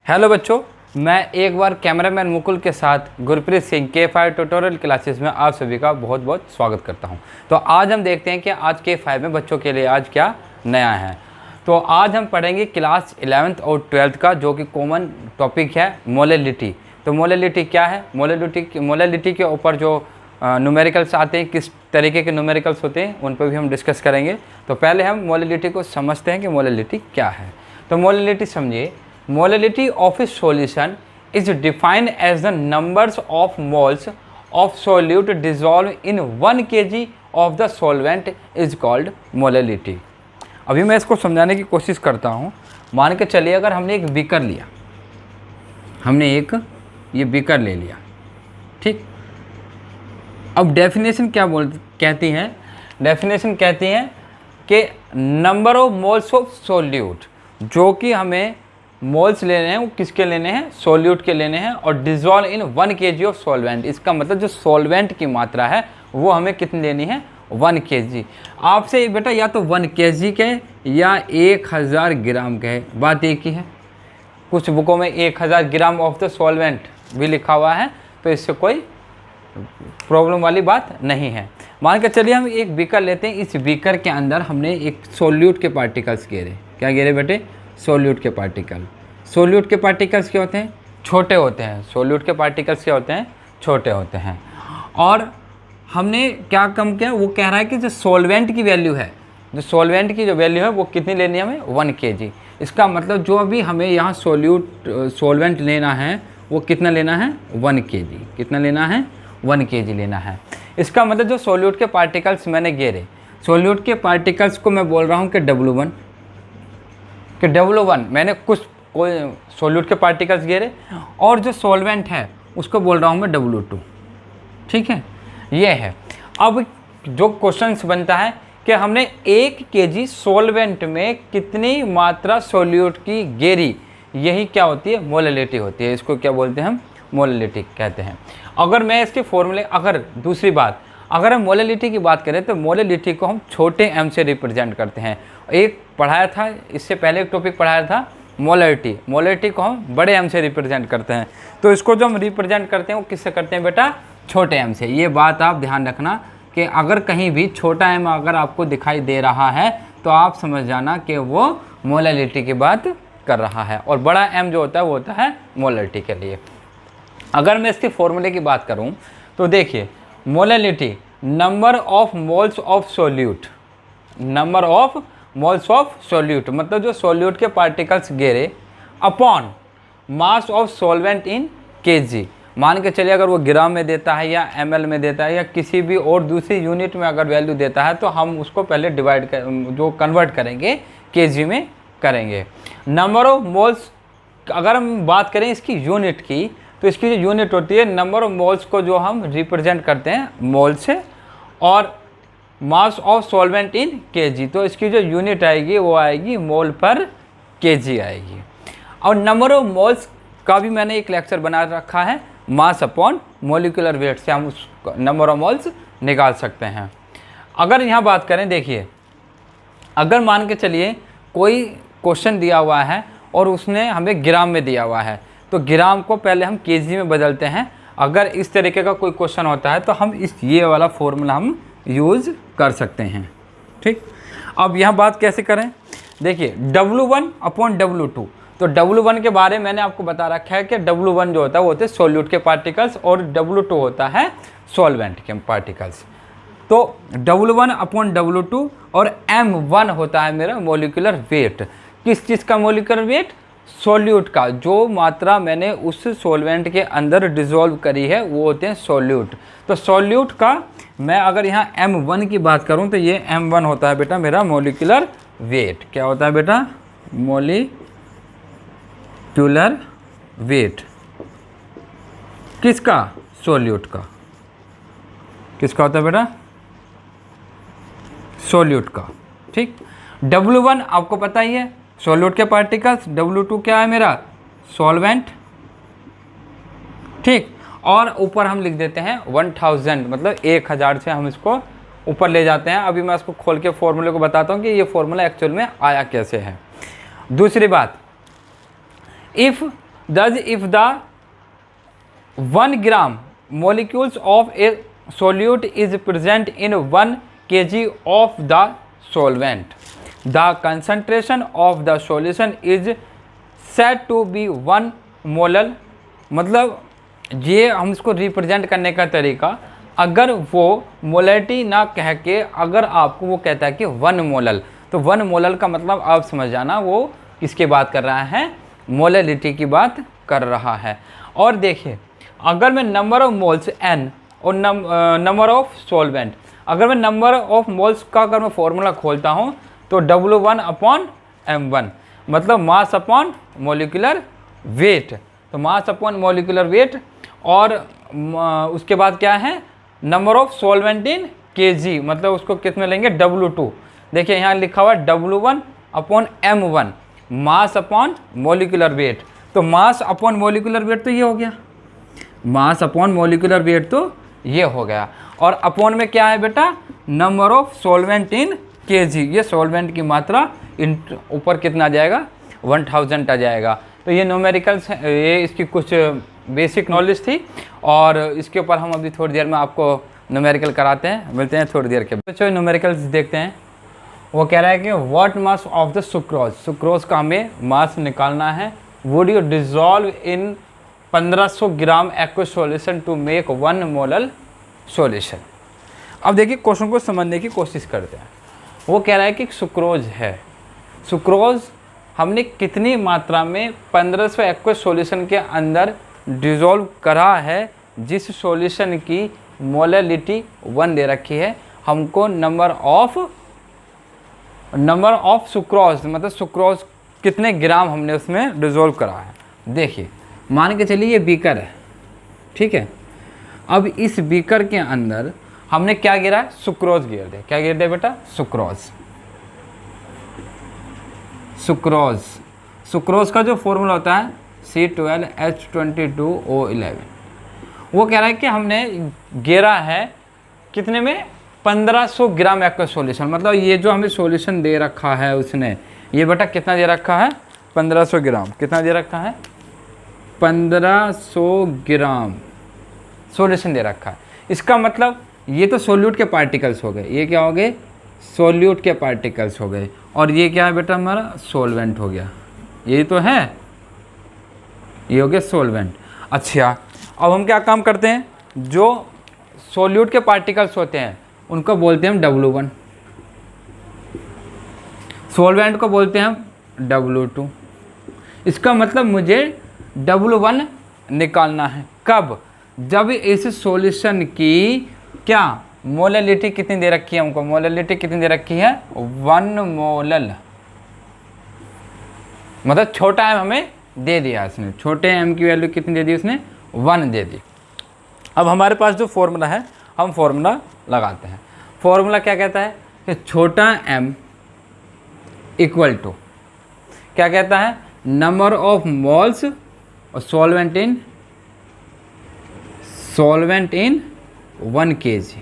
Hello बच्चों, मैं एक बार कैमरामैन मुकुल के साथ Gurpreet Singh K5 tutorial classes में आप सभी का बहुत बहुत स्वागत करता हूं। तो आज हम देखते हैं कि आज K5 में बच्चों के लिए आज क्या नया है। तो आज हम पढ़ेंगे क्लास 11th और 12th का, जो कि कॉमन टॉपिक है मोलैलिटी। तो मोलैलिटी क्या है? मोलैलिटी के ऊपर जो न्यूमेरिकल्स आते हैं, किस तरीके के न्यूमेरिकल्स होते हैं, उन पर भी हम डिस्कस करेंगे। तो पहले हम मोलैलिटी को समझते हैं कि मोलैलिटी क्या है। तो मोलैलिटी समझिए, molality of a solution is defined as the numbers of moles of solute dissolved in 1 kg of the solvent is called molality। अभी मैं इसको समझाने की कोशिश करता हूँ। मान के चलिए अगर हमने एक बीकर लिया, हमने एक ये बीकर ले लिया, ठीक। अब डेफिनेशन क्या कहती हैं? डेफिनेशन कहती हैं कि number of moles of solute, जो कि हमें मोल्स लेने हैं वो किसके लेने हैं? सोल्यूट के लेने हैं, और dissolve in 1 kg of solvent. इसका मतलब जो सॉल्वेंट की मात्रा है वो हमें कितनी लेनी है? 1 kg। आपसे बेटा या तो 1 kg के या 1000 ग्राम के, बात एक ही है। कुछ बुकों में 1000 ग्राम ऑफ द सॉल्वेंट भी लिखा हुआ है, तो इससे कोई प्रॉब्लम वाली बात नहीं है। मान के चलिए हम एक बीकर लेते हैं, इस बीकर के अंदर हमने एक सोल्यूट के पार्टिकल्स घेरे। क्या घेरे बेटे? सोल्यूट के पार्टिकल। सोल्यूट के पार्टिकल्स क्या होते हैं? छोटे होते हैं। सोल्यूट के पार्टिकल्स क्या होते हैं? छोटे होते हैं। और हमने क्या कम किया? वो कह रहा है कि जो सॉल्वेंट की वैल्यू है, जो सॉल्वेंट की जो वैल्यू है वो कितनी लेनी है हमें? 1 kg। इसका मतलब जो अभी हमें यहाँ सॉल्वेंट लेना है वो कितना लेना है? 1 kg। कितना लेना है? 1 kg लेना है। इसका मतलब जो सोल्यूट के पार्टिकल्स मैंने घेरे, सोल्यूट के पार्टिकल्स को मैं बोल रहा हूँ कि W1 कि W1 मैंने कोई सोल्यूट के पार्टिकल्स घेरे, और जो सॉल्वेंट है उसको बोल रहा हूँ मैं W2, ठीक है। ये है। अब जो क्वेश्चंस बनता है कि हमने 1 kg सॉल्वेंट में कितनी मात्रा सोल्यूट की घेरी, यही क्या होती है? मोलैलिटी होती है। इसको क्या बोलते हैं हम? मोलैलिटी कहते हैं। अगर मैं इसके फॉर्मूले, अगर दूसरी बात, अगर हम मोलैलिटी की बात करें तो मोलैलिटी को हम छोटे m से रिप्रेजेंट करते हैं। एक पढ़ाया था, इससे पहले एक टॉपिक पढ़ाया था मोलैलिटी। मोलैलिटी को हम बड़े m से रिप्रेजेंट करते हैं। तो इसको जो हम रिप्रेजेंट करते हैं वो किससे करते हैं बेटा? छोटे m से। ये बात आप ध्यान रखना कि अगर कहीं भी छोटा m अगर आपको दिखाई दे रहा है तो आप समझ जाना कि वो मोलैलिटी की बात कर रहा है, और बड़ा m जो होता है वो होता है मोलैलिटी के लिए। अगर मैं इसके फॉर्मूले की बात करूँ तो देखिए, molality number of moles of solute, number of moles of solute मतलब जो सोल्यूट के पार्टिकल्स घेरे upon mass of solvent in kg। मान के चलिए अगर वो ग्राम में देता है या ml में देता है या किसी भी और दूसरी यूनिट में अगर वैल्यू देता है तो हम उसको पहले जो कन्वर्ट करेंगे kg में करेंगे। नंबर ऑफ मोल्स, अगर हम बात करें इसकी यूनिट की, तो इसकी जो यूनिट होती है नंबर ऑफ मोल्स को जो हम रिप्रेजेंट करते हैं मोल से, और mass of solvent in kg, तो इसकी जो यूनिट आएगी वो आएगी मोल पर kg आएगी। और नंबर ऑफ मोल्स का भी मैंने एक लेक्चर बना रखा है, मास अपॉन मोलिकुलर वेट से हम उस नंबर ऑफ मोल्स निकाल सकते हैं। अगर यहाँ बात करें, देखिए अगर मान के चलिए कोई क्वेश्चन दिया हुआ है और उसने हमें ग्राम में दिया हुआ है, तो ग्राम को पहले हम kg में बदलते हैं। अगर इस तरीके का कोई क्वेश्चन होता है तो हम ये वाला फॉर्मूला हम यूज़ कर सकते हैं, ठीक। अब यहाँ बात कैसे करें? देखिए W1 अपॉन W2, तो W1 के बारे में मैंने आपको बता रखा है कि W1 जो होता है वो होते हैं सोल्यूट के पार्टिकल्स, और W2 होता है सॉल्वेंट के पार्टिकल्स। तो W1 अपॉन W2, और M1 होता है मेरा मोलिकुलर वेट। किस चीज़ का मोलिकुलर वेट? सोल्यूट का। जो मात्रा मैंने उस सॉल्वेंट के अंदर डिज़ोल्व करी है वो होते हैं सोल्यूट। तो सोल्यूट का मैं अगर यहाँ M1 की बात करूँ तो ये M1 होता है बेटा मेरा मोलिकुलर वेट। क्या होता है बेटा? Molecular weight. किसका? सोल्यूट का। किसका होता है बेटा? सोल्यूट का, ठीक। W1 आपको पता ही है सोल्यूट के पार्टिकल्स, W2 क्या है मेरा? सॉल्वेंट, ठीक। और ऊपर हम लिख देते हैं 1000, मतलब 1000 से हम इसको ऊपर ले जाते हैं। अभी मैं इसको खोल के फॉर्मूले को बताता हूँ कि ये फॉर्मूला एक्चुअल में आया कैसे है। दूसरी बात, if Thus, if the 1 gram molecules of a solute is present in 1 kg of the solvent, the concentration of the solution is said to be 1 molal. मतलब ये हम इसको रिप्रेजेंट करने का तरीका, अगर वो मोलरिटी ना कह के अगर आपको वो कहता है कि 1 मोलल, तो 1 मोलल का मतलब आप समझ जाना वो किसकी बात कर रहा है, मोलरिटी की बात कर रहा है। और देखिए अगर मैं नंबर ऑफ मोल्स n और नंबर ऑफ सॉल्वेंट, अगर मैं नंबर ऑफ मोल्स का अगर मैं फॉर्मूला खोलता हूँ तो W1/m1 मतलब मास अपॉन मोलिकुलर वेट, तो मास अपॉन मोलिकुलर वेट। और उसके बाद क्या है, number of solvent in kg मतलब उसको कितने लेंगे, W2। देखिए यहाँ लिखा हुआ है W1/m1 mass upon molecular weight, तो मास अपॉन मोलिकुलर वेट तो ये हो गया, मास अपॉन मोलिकुलर वेट तो ये हो गया। और अपॉन में क्या है बेटा, number of solvent in kg, ये सॉल्वेंट की मात्रा इन ऊपर कितना आ जाएगा, 1000 आ जाएगा। तो ये न्यूमेरिकल्स, ये इसकी कुछ बेसिक नॉलेज थी और इसके ऊपर हम अभी थोड़ी देर में आपको न्यूमेरिकल कराते हैं, मिलते हैं थोड़ी देर के बाद। बच्चों न्यूमेरिकल्स देखते हैं, वो कह रहा है कि what mass of the sucrose, sucrose का हमें मास निकालना है। Would you dissolve in 1500 gram aqueous solution to make 1 molal solution. अब देखिए क्वेश्चन को समझने की कोशिश करते हैं। वो कह रहा है कि सुक्रोज है, सुक्रोज हमने कितनी मात्रा में 1500 एक्वस सॉल्यूशन के अंदर डिज़ोल्व करा है, जिस सॉल्यूशन की मोलरिटी 1 दे रखी है, हमको नंबर ऑफ सुक्रोज मतलब सुक्रोज कितने ग्राम हमने उसमें डिज़ोल्व करा है। देखिए मान के चलिए ये बीकर है, ठीक है। अब इस बीकर के अंदर हमने क्या गिरा है, सुक्रोज गिर दे। क्या गिर दे बेटा, सुक्रोज। सुक्रोज, सुक्रोज का जो फॉर्मूला होता है C12H22O11। वो कह रहा है कि हमने गिरा है कितने में, 1500 ग्राम एक्वस सॉल्यूशन। मतलब ये जो हमें सॉल्यूशन दे रखा है उसने, ये बेटा कितना दे रखा है, 1500 ग्राम। कितना दे रखा है, 1500 ग्राम सॉल्यूशन दे रखा है। इसका मतलब ये तो सोल्यूट के पार्टिकल्स हो गए, ये क्या हो गए, सोल्यूट के पार्टिकल्स हो गए। और ये क्या है बेटा, हमारा सोलवेंट हो गया, ये तो है, ये हो गया सोलवेंट। अच्छा अब हम क्या काम करते हैं, जो सोल्यूट के पार्टिकल्स होते हैं उनको बोलते हैं हम W1, सोलवेंट को बोलते हैं हम W2। इसका मतलब मुझे W1 निकालना है, कब, जब इस सॉल्यूशन की क्या मोलरिटी कितनी दे रखी है, हमको मोलरिटी कितनी दे रखी है, 1 मोलल। मतलब छोटा m हमें दे दिया इसने, छोटे m की वैल्यू कितनी दे दी उसने, 1 दे दी। अब हमारे पास जो फॉर्मूला है हम फॉर्मूला लगाते हैं। फॉर्मूला क्या कहता है कि छोटा m इक्वल टू क्या कहता है, नंबर ऑफ मोल्स और सॉल्वेंट इन 1 kg,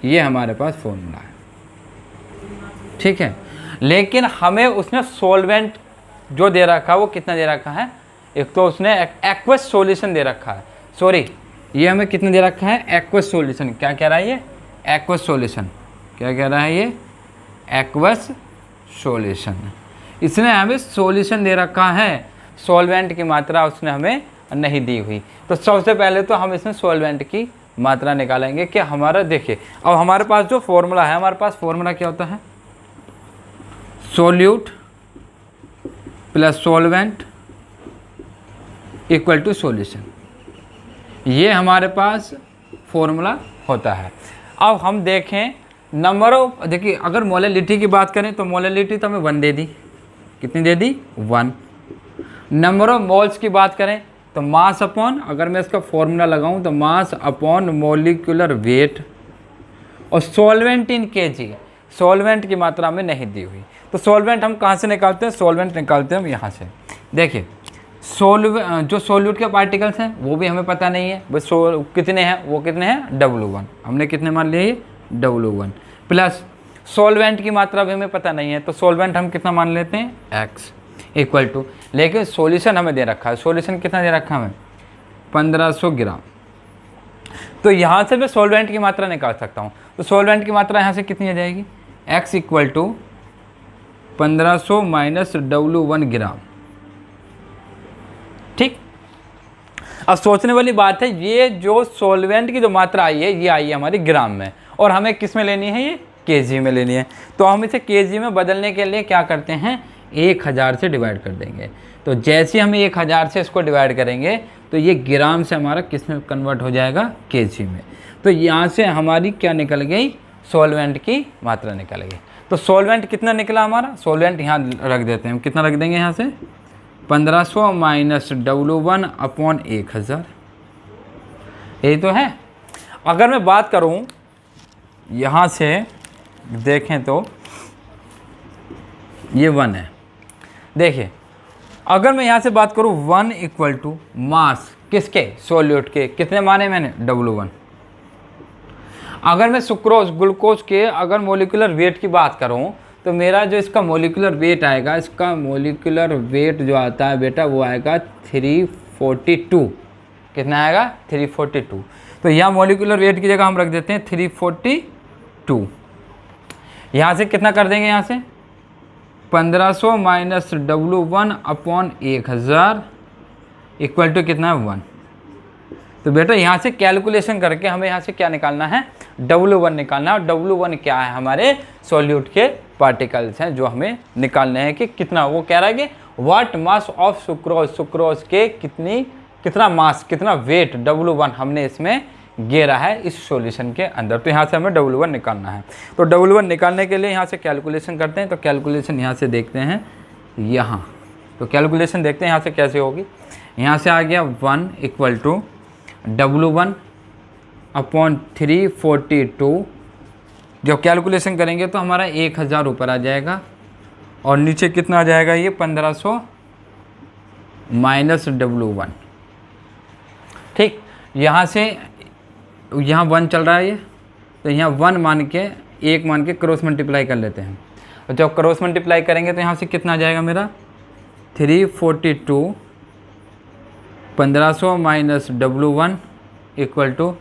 ये हमारे पास फॉर्मूला है, ठीक है। लेकिन हमें उसने सॉल्वेंट जो दे रखा है वो कितना दे रखा है, एक तो उसने एक्वस सॉल्यूशन दे रखा है, सॉरी ये हमें कितना दे रखा है, एक्वस सॉल्यूशन। क्या कह रहा है ये, एक्वस सॉल्यूशन। क्या कह रहा है ये, एक्वस सॉल्यूशन। इसने हमें सॉल्यूशन दे रखा है, सॉल्वेंट की मात्रा उसने हमें नहीं दी हुई। तो सबसे पहले तो हम इसमें सॉल्वेंट की मात्रा निकालेंगे कि हमारा, देखिए अब हमारे पास जो फॉर्मूला है, हमारे पास फॉर्मूला क्या होता है, solute plus solvent equal to solution, ये हमारे पास फॉर्मूला होता है। अब हम देखें नंबर ऑफ, देखिए अगर मोलरिटी की बात करें तो मोलरिटी तो हमें 1 दे दी, कितनी दे दी, 1। नंबर ऑफ मोल्स की बात करें तो मास अपॉन, अगर मैं इसका फॉर्मूला लगाऊं तो मास अपॉन मोलिकुलर वेट, और सॉल्वेंट इन kg, सॉल्वेंट की मात्रा में नहीं दी हुई। तो सॉल्वेंट हम कहाँ से निकालते हैं, सॉल्वेंट निकालते हैं हम यहाँ से। देखिए जो सोल्यूट के पार्टिकल्स हैं वो भी हमें पता नहीं है, बस कितने हैं, वो कितने हैं, W1, हमने कितने मान लिए, ये W1 प्लस सॉल्वेंट की मात्रा भी हमें पता नहीं है, तो सॉल्वेंट हम कितना मान लेते हैं, X इक्वल टू, लेकिन सॉल्यूशन हमें दे रखा है। सॉल्यूशन कितना दे रखा है हमें? 1500 ग्राम। तो यहाँ से मैं सॉल्वेंट की मात्रा निकाल सकता हूँ। तो सॉल्वेंट की मात्रा यहाँ से कितनी आ जाएगी? x equal to 1500 minus W1 gram. ठीक, अब सोचने वाली बात है, ये जो सॉल्वेंट की जो मात्रा आई है ये आई है हमारी ग्राम में, और हमें किस में लेनी है? ये केजी में लेनी है। तो हम इसे केजी में बदलने के लिए क्या करते हैं? 1000 से डिवाइड कर देंगे। तो जैसे हम 1000 से इसको डिवाइड करेंगे तो ये ग्राम से हमारा किस में कन्वर्ट हो जाएगा? केजी में। तो यहाँ से हमारी क्या निकल गई? सॉल्वेंट की मात्रा निकल गई। तो सॉल्वेंट कितना निकला हमारा? सॉल्वेंट यहाँ रख देते हैं, हम कितना रख देंगे यहाँ से? 1500 माइनस W1 अपॉन 1000। यही तो है। अगर मैं बात करूँ यहाँ से देखें तो ये 1 है। देखिए, अगर मैं यहाँ से बात करूँ 1 इक्वल टू मास किसके? सॉल्यूट के। कितने माने मैंने? W1। अगर मैं सुक्रोज ग्लूकोज के अगर मोलिकुलर वेट की बात करूँ तो मेरा जो इसका मोलिकुलर वेट आएगा, इसका मोलिकुलर वेट जो आता है बेटा वो आएगा 342। कितना आएगा? 342। तो यहाँ मोलिकुलर वेट की जगह हम रख देते हैं 342। यहाँ से कितना कर देंगे? यहाँ से 1500 minus W1 upon 1000 equal to कितना है? 1। तो बेटा यहाँ से कैलकुलेशन करके हमें यहाँ से क्या निकालना है? W1 निकालना है। और W1 क्या है? हमारे सॉल्यूट के पार्टिकल्स हैं जो हमें निकालने हैं कि कितना। वो कह रहा है कि what mass of sucrose, sucrose के कितना मास, कितना वेट W1 हमने इसमें घेरा है इस सॉल्यूशन के अंदर। तो यहाँ से हमें W1 निकालना है। तो W1 निकालने के लिए यहाँ से कैलकुलेशन करते हैं। तो कैलकुलेशन यहाँ से देखते हैं यहाँ। तो कैलकुलेशन देखते हैं यहाँ से कैसे होगी। यहाँ से आ गया 1 इक्वल टू W1 अपॉन 342। जब कैलकुलेशन करेंगे तो हमारा 1000 ऊपर आ जाएगा और नीचे कितना आ जाएगा? ये 1500 माइनस W1। ठीक, यहाँ से यहाँ 1 चल रहा है ये, तो यहाँ 1 मान के 1 मान के क्रॉस मल्टीप्लाई कर लेते हैं। और जब क्रॉस मल्टीप्लाई करेंगे तो यहाँ से कितना आ जाएगा मेरा? 342 1500 minus W1 equal to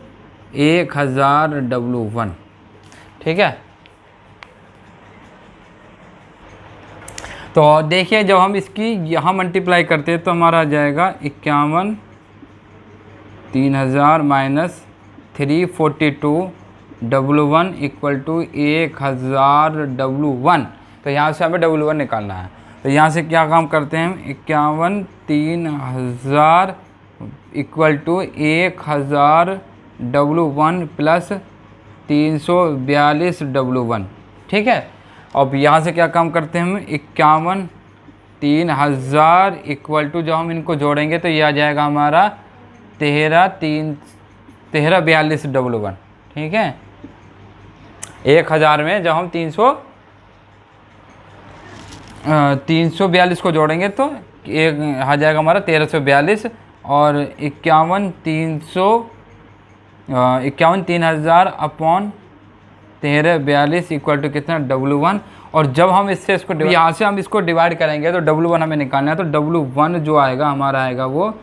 1000 W1। ठीक है, तो देखिए जब हम इसकी यहाँ मल्टीप्लाई करते हैं तो हमारा आ जाएगा 51 3000 minus 342 W1 equal to 1000 W1। तो यहाँ से हमें W1 निकालना है। तो यहाँ से क्या काम करते हैं हम? 51 3000 equal to 1000 W1 plus 342 W1। ठीक है, अब यहाँ से क्या काम करते हैं हम? 51 3000 इक्वल टू जब हम इनको जोड़ेंगे तो ये आ जाएगा हमारा 1342 W1। ठीक है, 1000 में जब हम 342 को जोड़ेंगे तो एक आ जाएगा हमारा 1342 और 51 3000 अपॉन 1342 इक्वल टू कितना? W1। और जब हम इससे इसको यहाँ से हम इसको डिवाइड करेंगे तो W1 हमें निकालना है। तो W1 जो आएगा हमारा आएगा वो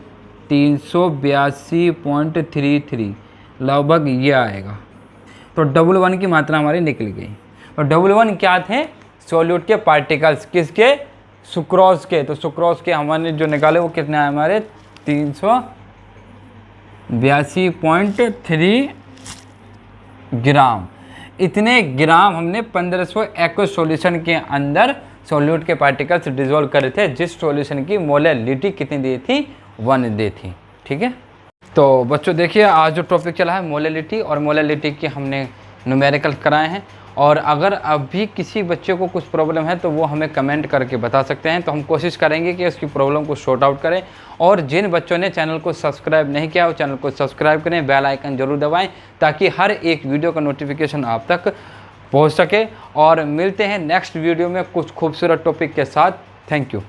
382.33 लगभग ये आएगा। तो W1 की मात्रा हमारी निकल गई। और W1 क्या थे? सॉल्यूट के पार्टिकल्स। किसके? सुक्रोज के। तो सुक्रोज के हमने जो निकाले वो कितने आए हमारे? 382.3 ग्राम। इतने ग्राम हमने 1500 एक्वस सॉल्यूशन के अंदर सॉल्यूट के पार्टिकल्स डिसॉल्व करे थे, जिस सॉल्यूशन की मोलेलिटी कितनी दी थी? 1 दी थी। ठीक है, तो बच्चों देखिए आज जो टॉपिक चला है मोलेलिटी, और मोलेलिटी के हमने न्यूमेरिकल कराए हैं। और अगर अभी किसी बच्चे को कुछ प्रॉब्लम है तो वो हमें कमेंट करके बता सकते हैं, तो हम कोशिश करेंगे कि उसकी प्रॉब्लम को सॉर्ट आउट करें। और जिन बच्चों ने चैनल को सब्सक्राइब नहीं किया वो चैनल को सब्सक्राइब करें, बेल आइकन जरूर दबाएं ताकि हर एक वीडियो का नोटिफिकेशन आप तक पहुंच सके। और मिलते हैं नेक्स्ट वीडियो में कुछ खूबसूरत टॉपिक के साथ। Thank you.